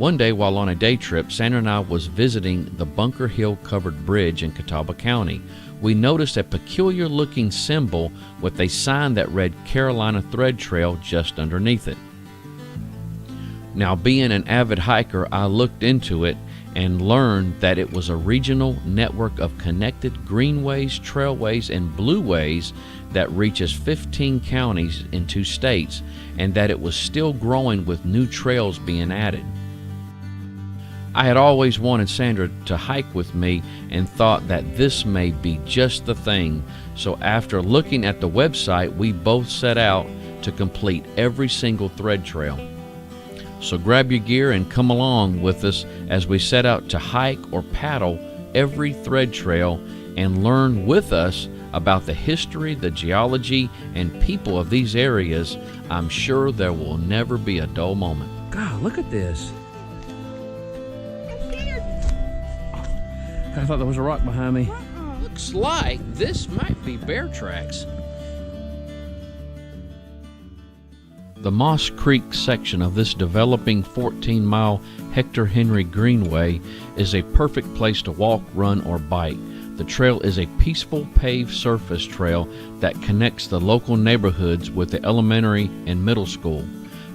One day while on a day trip, Sandra and I was visiting the Bunker Hill Covered Bridge in Catawba County. We noticed a peculiar looking symbol with a sign that read Carolina Thread Trail just underneath it. Now, being an avid hiker, I looked into it and learned that it was a regional network of connected greenways, trailways, and blueways that reaches 15 counties in 2 states, and that it was still growing with new trails being added. I had always wanted Sandra to hike with me and thought that this may be just the thing, so after looking at the website, we both set out to complete every single thread trail. So grab your gear and come along with us as we set out to hike or paddle every thread trail and learn with us about the history, the geology, and people of these areas. I'm sure there will never be a dull moment. God, look at this. I thought there was a rock behind me. Looks like this might be bear tracks. The Moss Creek section of this developing 14-mile Hector Henry Greenway is a perfect place to walk, run, or bike. The trail is a peaceful paved surface trail that connects the local neighborhoods with the elementary and middle school.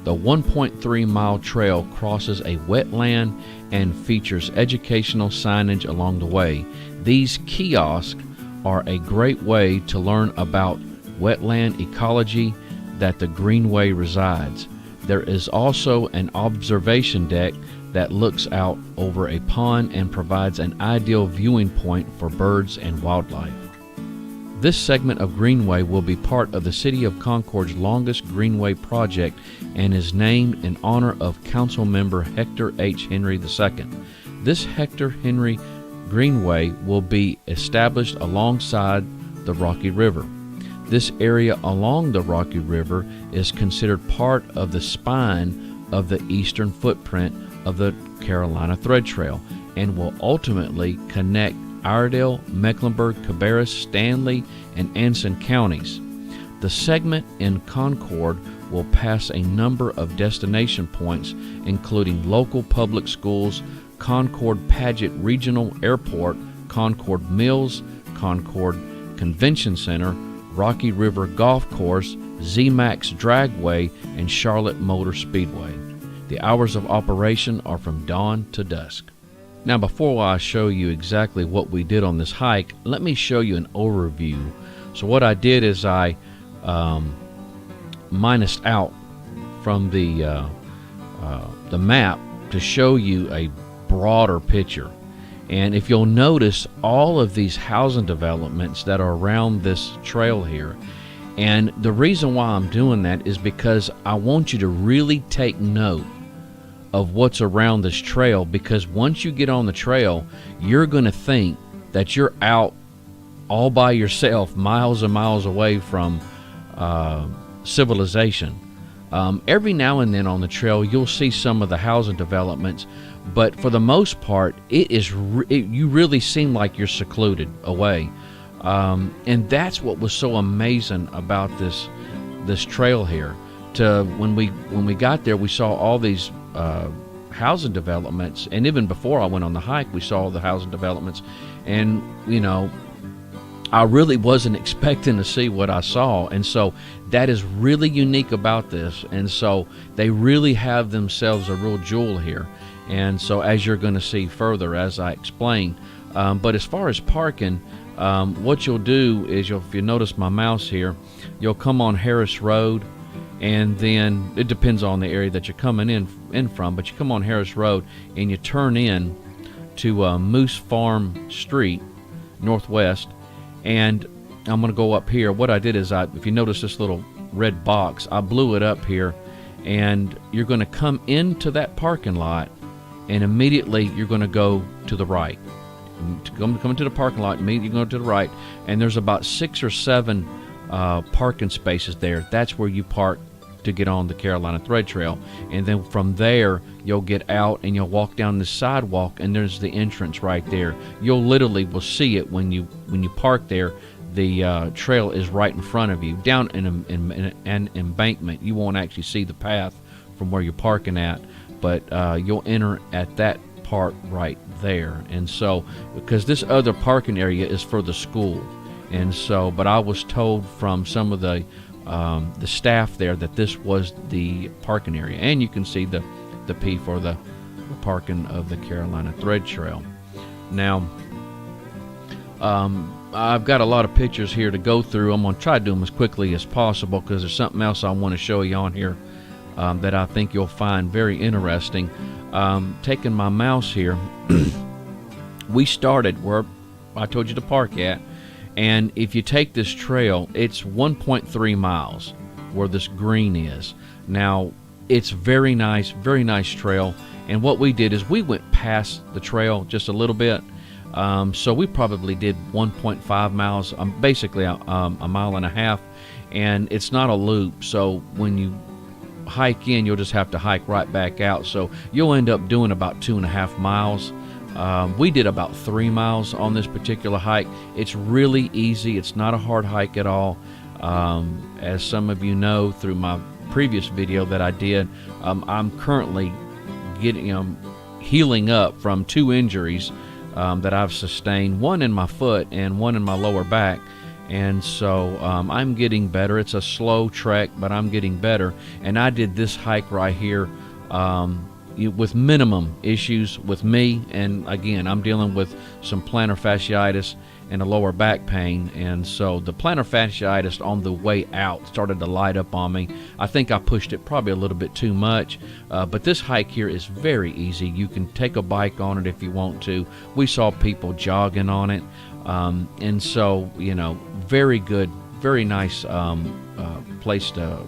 The 1.3-mile trail crosses a wetland and features educational signage along the way. These kiosks are a great way to learn about wetland ecology that the Greenway resides. There is also an observation deck that looks out over a pond and provides an ideal viewing point for birds and wildlife. This segment of Greenway will be part of the City of Concord's longest Greenway project and is named in honor of Council Member Hector H. Henry II. This Hector Henry Greenway will be established alongside the Rocky River. This area along the Rocky River is considered part of the spine of the eastern footprint of the Carolina Thread Trail and will ultimately connect Iredell, Mecklenburg, Cabarrus, Stanley, and Anson counties. The segment in Concord will pass a number of destination points, including local public schools, Concord Paget Regional Airport, Concord Mills, Concord Convention Center, Rocky River Golf Course, Z-Max Dragway, and Charlotte Motor Speedway. The hours of operation are from dawn to dusk. Now, before I show you exactly what we did on this hike, let me show you an overview. So what I did is I minused out from the map to show you a broader picture. And if you'll notice all of these housing developments that are around this trail here, and the reason why I'm doing that is because I want you to really take note of what's around this trail, because once you get on the trail, you're going to think that you're out all by yourself, miles and miles away from civilization. Every now and then on the trail, you'll see some of the housing developments, but for the most part, you really seem like you're secluded away. And that's what was so amazing about this trail here. When we got there, we saw all these housing developments, and even before I went on the hike, we saw the housing developments, and I really wasn't expecting to see what I saw, and so that is really unique about this, and so they really have themselves a real jewel here, and so as you're going to see further as I explain. But as far as parking, what you'll do is, if you notice my mouse here, you'll come on Harris Road, and then it depends on the area that you're coming in from, but you come on Harris Road and you turn in to Moose Farm Street Northwest, and I'm going to go up here. What I did is, if you notice this little red box, I blew it up here, and you're going to come into that parking lot, and immediately you're going to go to the right. Come into the parking lot, immediately go to the right, and there's about 6 or 7 parking spaces there. That's where you park to get on the Carolina Thread Trail, and then from there you'll get out and you'll walk down the sidewalk, and there's the entrance right there. You'll literally will see it when you park there. The trail is right in front of you, down in an embankment. You won't actually see the path from where you're parking at, but you'll enter at that part right there. And so, because this other parking area is for the school, and so, but I was told from some of the staff there that this was the parking area, and you can see the P for the parking of the Carolina Thread Trail. Now, I've got a lot of pictures here to go through. I'm going to try to do them as quickly as possible because there's something else I want to show you on here that I think you'll find very interesting. Taking my mouse here, we started where I told you to park at, and if you take this trail, it's 1.3 miles where this green is. Now, it's very nice trail, and what we did is we went past the trail just a little bit. So we probably did 1.5 miles, basically a mile and a half, and it's not a loop, so when you hike in, you'll just have to hike right back out, so you'll end up doing about 2.5 miles. We did about 3 miles on this particular hike. It's really easy. It's not a hard hike at all. As some of you know through my previous video that I did, I'm currently healing up from 2 injuries that I've sustained, one in my foot and one in my lower back, and so I'm getting better. It's a slow trek, but I'm getting better, and I did this hike right here with minimum issues with me, and again, I'm dealing with some plantar fasciitis and a lower back pain, and so the plantar fasciitis on the way out started to light up on me. I think I pushed it probably a little bit too much, but this hike here is very easy. You can take a bike on it if you want to. We saw people jogging on it, and so, very good, very nice place to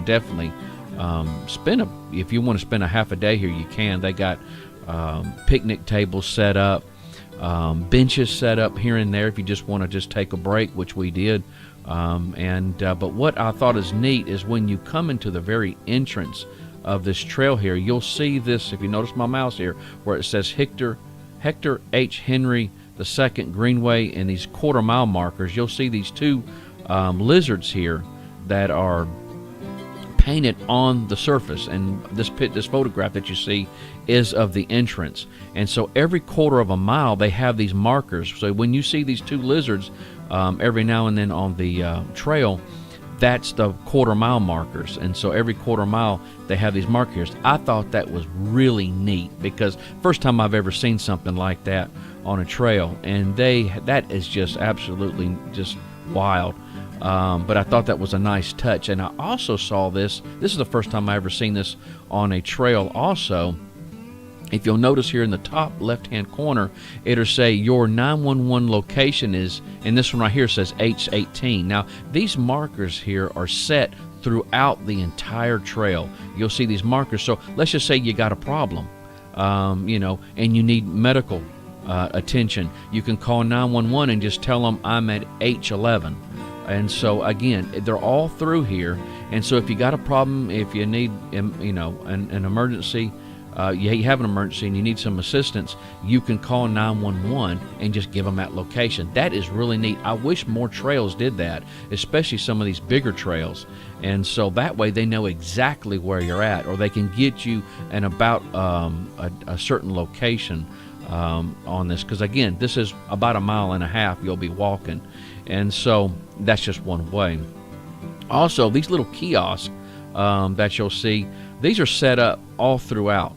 definitely if you want to spend a half a day here, you can. They got picnic tables set up, benches set up here and there if you just want to just take a break, which we did. But what I thought is neat is when you come into the very entrance of this trail here, you'll see this, if you notice my mouse here, where it says Hector H. Henry II Greenway, and these quarter-mile markers. You'll see these 2 lizards here that are painted on the surface, and this photograph that you see is of the entrance. And so every quarter of a mile they have these markers, so when you see these 2 lizards every now and then on the trail, that's the quarter-mile markers. And so every quarter mile they have these markers. I thought that was really neat because first time I've ever seen something like that on a trail, and that is just absolutely just wild. But I thought that was a nice touch. And I also saw this is the first time I ever seen this on a trail also. If you'll notice here in the top left-hand corner, it'll say your 911 location is, and this one right here says H18. Now, these markers here are set throughout the entire trail. You'll see these markers. So let's just say you got a problem, and you need medical attention. You can call 911 and just tell them I'm at H11. And so again, they're all through here. And so if you got a problem, if you need, an emergency, you have an emergency and you need some assistance, you can call 911 and just give them that location. That is really neat. I wish more trails did that, especially some of these bigger trails. And so that way they know exactly where you're at, or they can get you and about a certain location on this. Because again, this is about 1.5 miles you'll be walking. And so that's just one way. Also, these little kiosks that you'll see, these are set up all throughout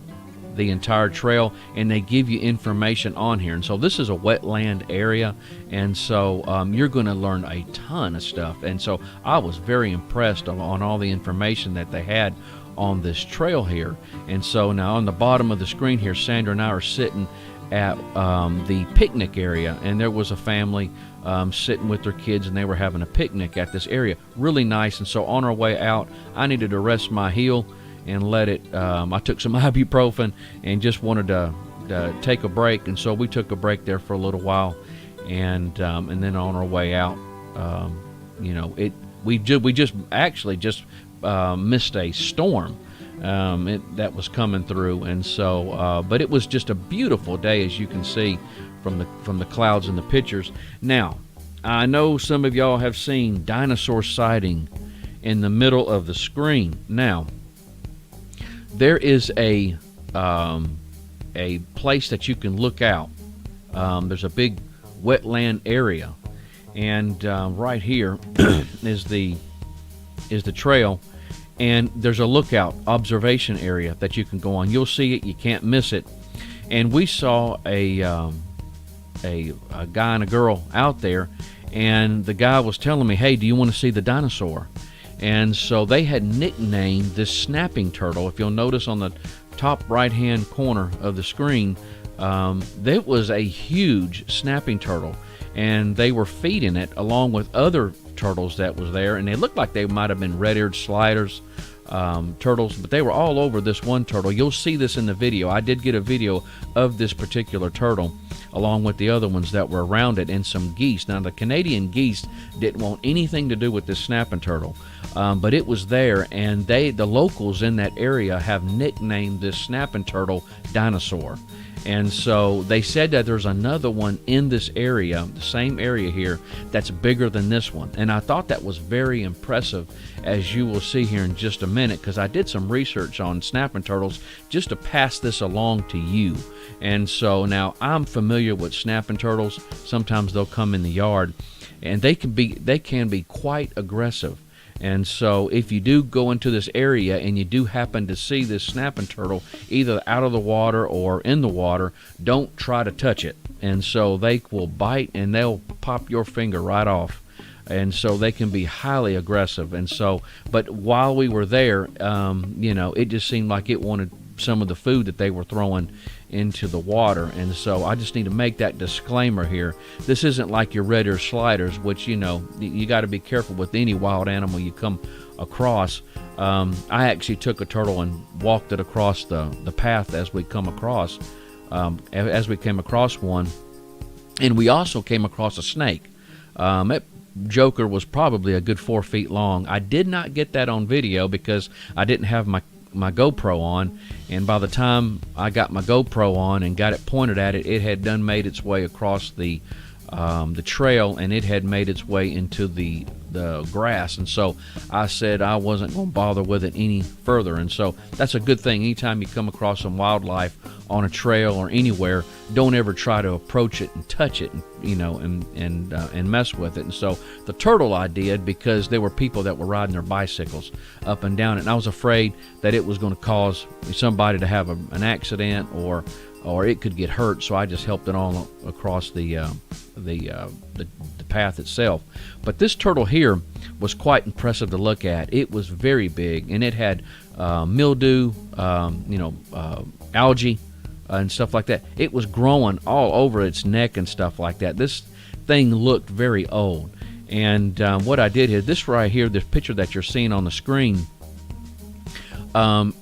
the entire trail, and they give you information on here. And so this is a wetland area, and so you're going to learn a ton of stuff. And so I was very impressed on all the information that they had on this trail here. And so now on the bottom of the screen here, Sandra and I are sitting at the picnic area, and there was a family sitting with their kids, and they were having a picnic at this area. Really nice. And so on our way out, I needed to rest my heel and let it, I took some ibuprofen and just wanted to take a break. And so we took a break there for a little while, and then on our way out, we just missed a storm that was coming through. And so but it was just a beautiful day, as you can see from the clouds and the pictures. Now, I know some of y'all have seen dinosaur sighting in the middle of the screen. Now, there is a place that you can look out. There's a big wetland area, and right here is the trail, and there's a lookout observation area that you can go on. You'll see it, you can't miss it. And we saw a guy and a girl out there, and the guy was telling me, hey, do you want to see the dinosaur? And so they had nicknamed this snapping turtle. If you'll notice on the top right hand corner of the screen, there was a huge snapping turtle, and they were feeding it along with other turtles that was there, and they looked like they might have been red-eared sliders, turtles, but they were all over this one turtle. You'll see this in the video. I did get a video of this particular turtle along with the other ones that were around it, and some geese. Now, the Canadian geese didn't want anything to do with this snapping turtle, but it was there, and the locals in that area have nicknamed this snapping turtle Dinosaur. And so they said that there's another one in this area, the same area here, that's bigger than this one. And I thought that was very impressive, as you will see here in just a minute, because I did some research on snapping turtles just to pass this along to you. And so now I'm familiar with snapping turtles. Sometimes they'll come in the yard, and they can be quite aggressive. And so if you do go into this area and you do happen to see this snapping turtle either out of the water or in the water, don't try to touch it. And so they will bite and they'll pop your finger right off. And so they can be highly aggressive. And so, but while we were there, it just seemed like it wanted some of the food that they were throwing into the water. And so I just need to make that disclaimer here. This isn't like your red ear sliders, which you got to be careful with any wild animal you come across. I actually took a turtle and walked it across the path as we came across one, and we also came across a snake. That joker was probably a good 4 feet long. I did not get that on video because I didn't have my GoPro on, and by the time I got my GoPro on and got it pointed at it, it had done made its way across the trail, and it had made its way into the grass. And so I said I wasn't going to bother with it any further. And so that's a good thing. Anytime you come across some wildlife on a trail or anywhere, don't ever try to approach it and touch it, and mess with it. And so the turtle I did, because there were people that were riding their bicycles up and down it, and I was afraid that it was going to cause somebody to have an accident or it could get hurt. So I just helped it on across the path itself. But this turtle here was quite impressive to look at. It was very big, and it had mildew, algae, and stuff like that. It was growing all over its neck and stuff like that. This thing looked very old. And what I did here, this right here, this picture that you're seeing on the screen,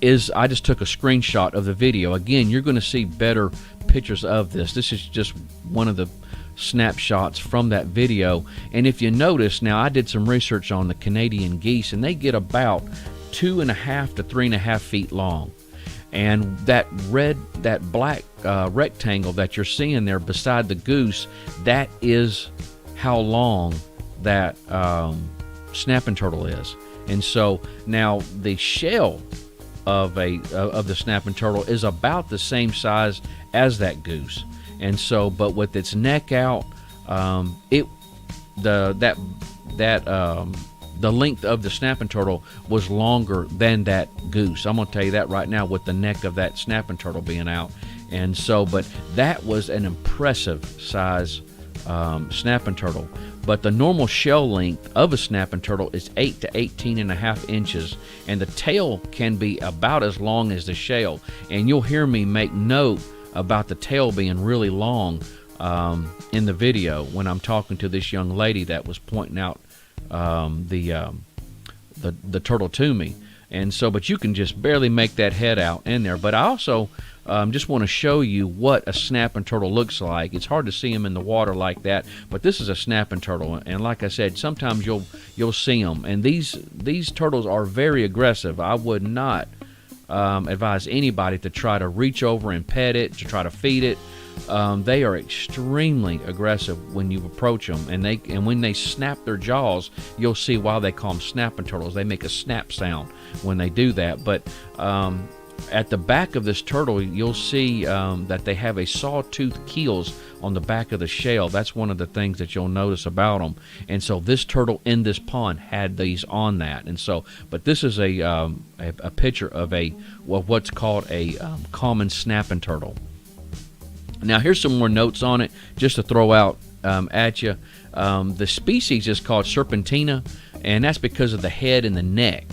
is I just took a screenshot of the video. Again, you're going to see better pictures of this. This is just one of the snapshots from that video. And if you notice, now I did some research on the Canadian geese, and they get about 2.5 to 3.5 feet long. And that black rectangle that you're seeing there beside the goose, that is how long that snapping turtle is. And so now the shell of the snapping turtle is about the same size as that goose. And so, but with its neck out, the length of the snapping turtle was longer than that goose. I'm going to tell you that right now, with the neck of that snapping turtle being out. And so, but that was an impressive size snapping turtle. But the normal shell length of a snapping turtle is 8 to 18.5 inches, and the tail can be about as long as the shell. And you'll hear me make note about the tail being really long in the video when I'm talking to this young lady that was pointing out the turtle to me. And so, but you can just barely make that head out in there. But I also just want to show you what a snapping turtle looks like. It's hard to see them in the water like that, but this is a snapping turtle. And like I said, sometimes you'll see them. And these turtles are very aggressive. I would not advise anybody to try to reach over and pet it, to try to feed it. They are extremely aggressive when you approach them, and when they snap their jaws, you'll see why they call them snapping turtles. They make a snap sound when they do that. But at the back of this turtle, you'll see that they have a sawtooth keels on the back of the shell. That's one of the things that you'll notice about them. And so this turtle in this pond had these on that. And so, but this is a picture of what's called a common snapping turtle. Now here's some more notes on it, just to throw out at you. The species is called serpentina, and that's because of the head and the neck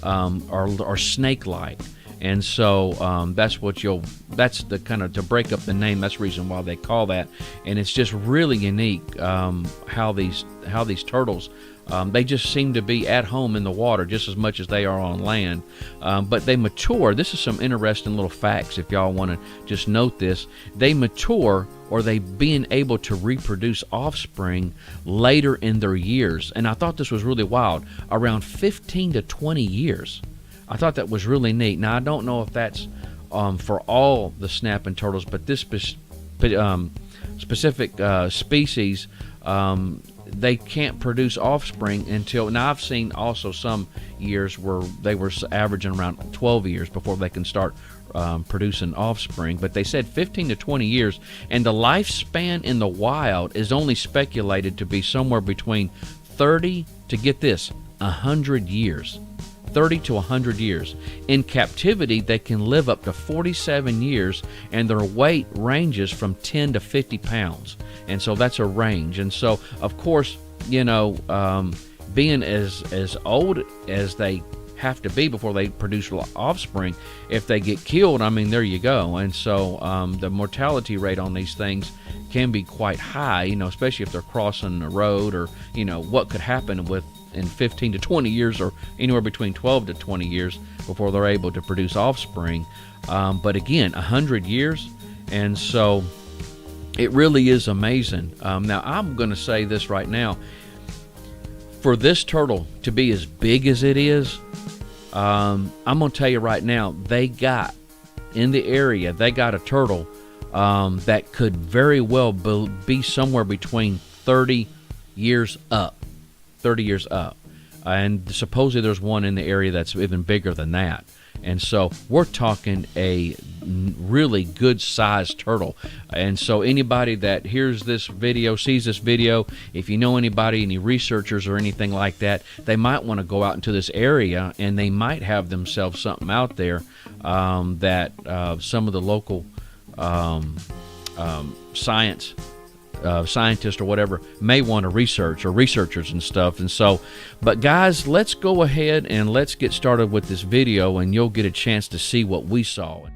are snake-like. And so that's the kind of, to break up the name, that's the reason why they call that. And it's just really unique how these turtles, they just seem to be at home in the water just as much as they are on land. But they mature. This is some interesting little facts if y'all want to just note this. They mature, or they being able to reproduce offspring later in their years. And I thought this was really wild, around 15 to 20 years. I thought that was really neat. Now, I don't know if that's for all the snapping turtles, but this specific species, they can't produce offspring until, now I've seen also some years where they were averaging around 12 years before they can start producing offspring, but they said 15 to 20 years, and the lifespan in the wild is only speculated to be somewhere between 30 to, get this, 100 years. 30 to 100 years. In captivity, they can live up to 47 years, and their weight ranges from 10 to 50 pounds. And so that's a range. And so, of course, you know, being as old as they have to be before they produce offspring, if they get killed, I mean, there you go. And so the mortality rate on these things can be quite high, you know, especially if they're crossing the road, or, you know, what could happen in 15 to 20 years, or anywhere between 12 to 20 years before they're able to produce offspring. But again, 100 years. And so it really is amazing. Now, I'm going to say this right now. For this turtle to be as big as it is, I'm going to tell you right now, they got, in the area, they got a turtle that could very well be somewhere between 30 years up. 30 years up. And supposedly there's one in the area that's even bigger than that. And so we're talking a really good sized turtle. And so anybody that hears this video, sees this video, if you know anybody, any researchers or anything like that, they might want to go out into this area, and they might have themselves something out there that some of the local scientists or whatever may want to research, or researchers and stuff. And so, but guys, let's go ahead and let's get started with this video, and you'll get a chance to see what we saw.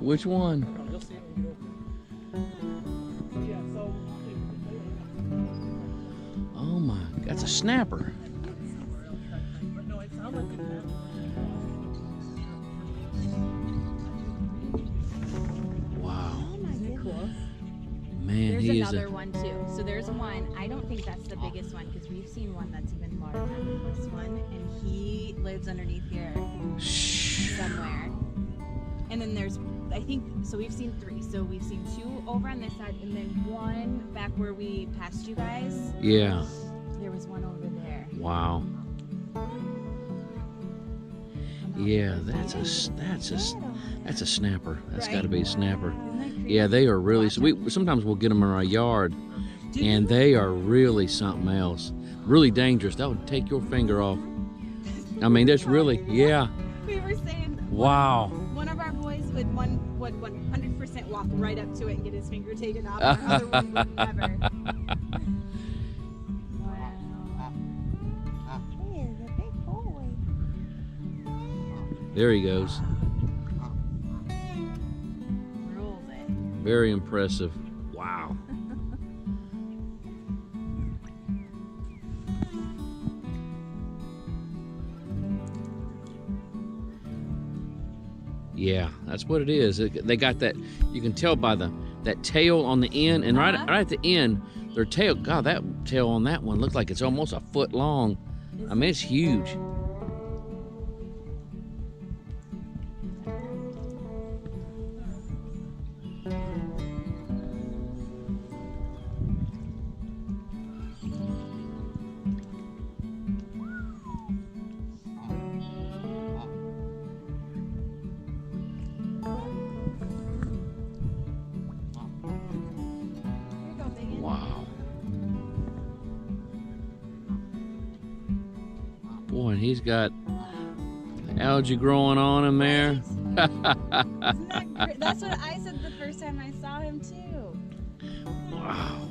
Which one? You'll see it when you open it. Yeah, so Oh my, that's a snapper. but no, it sounds like Wow. Oh my goodness. Man, There's he is another a... one too. So there's one. I don't think that's the biggest one because we've seen one that's even larger than this one, and he lives underneath here somewhere. And then there's, I think, so we've seen 3. So we've seen 2 over on this side, and then one back where we passed you guys. Yeah. There was one over there. Wow. Yeah, that's a snapper. That's got to be a snapper. Isn't that crazy? Yeah, they are really. So sometimes we'll get them in our yard, and they are really something else. Really dangerous. That would take your finger off. I mean, that's really, yeah. We were saying. Wow. One of our boys would 100% walk right up to it and get his finger taken off. Our other one would never. Wow. He is a big boy. There he goes. Rules it. Very impressive. Wow. Yeah, that's what it is. They got that. You can tell by that tail on the end, and right at the end, their tail. God, that tail on that one looks like it's almost a foot long. I mean, it's huge. Wow. Boy, and he's got algae growing on him there. Isn't that great? That's what I said the first time I saw him too. Wow.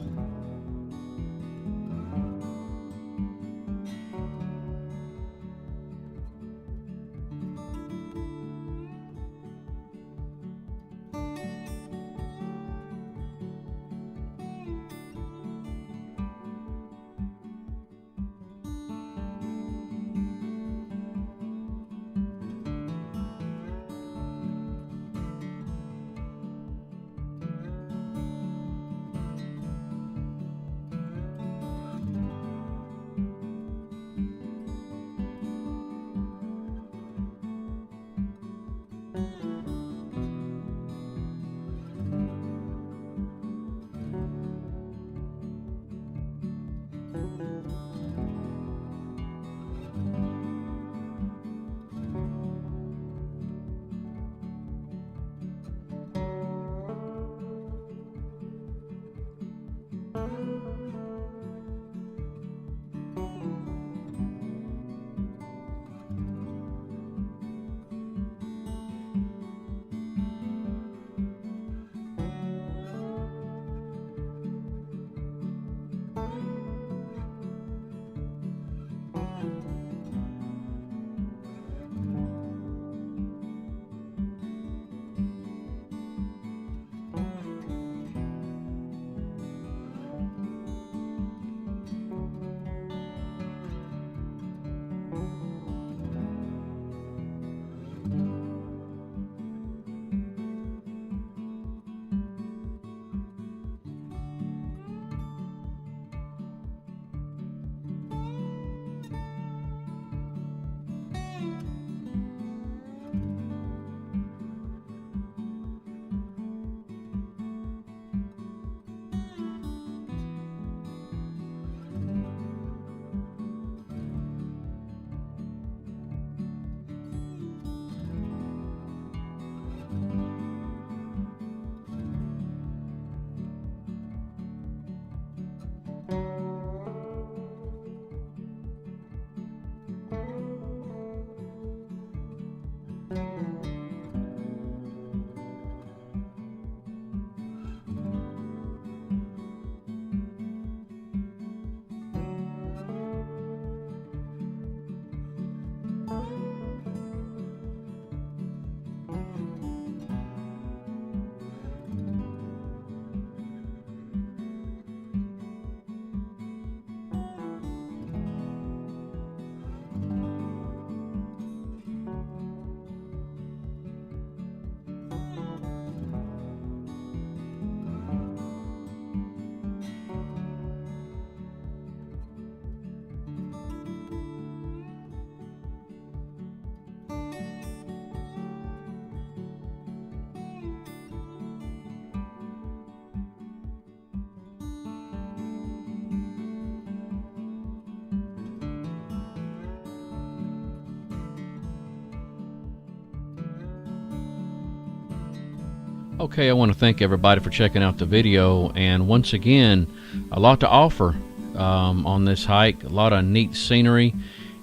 Okay, I want to thank everybody for checking out the video, and once again, a lot to offer on this hike, a lot of neat scenery,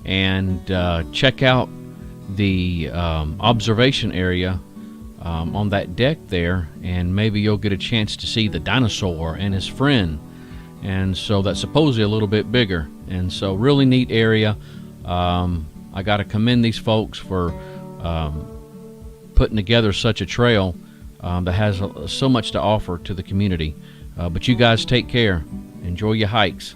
and check out the observation area on that deck there, and maybe you'll get a chance to see the dinosaur and his friend, and so that's supposedly a little bit bigger, and so really neat area. I got to commend these folks for putting together such a trail that has so much to offer to the community. But you guys take care. Enjoy your hikes.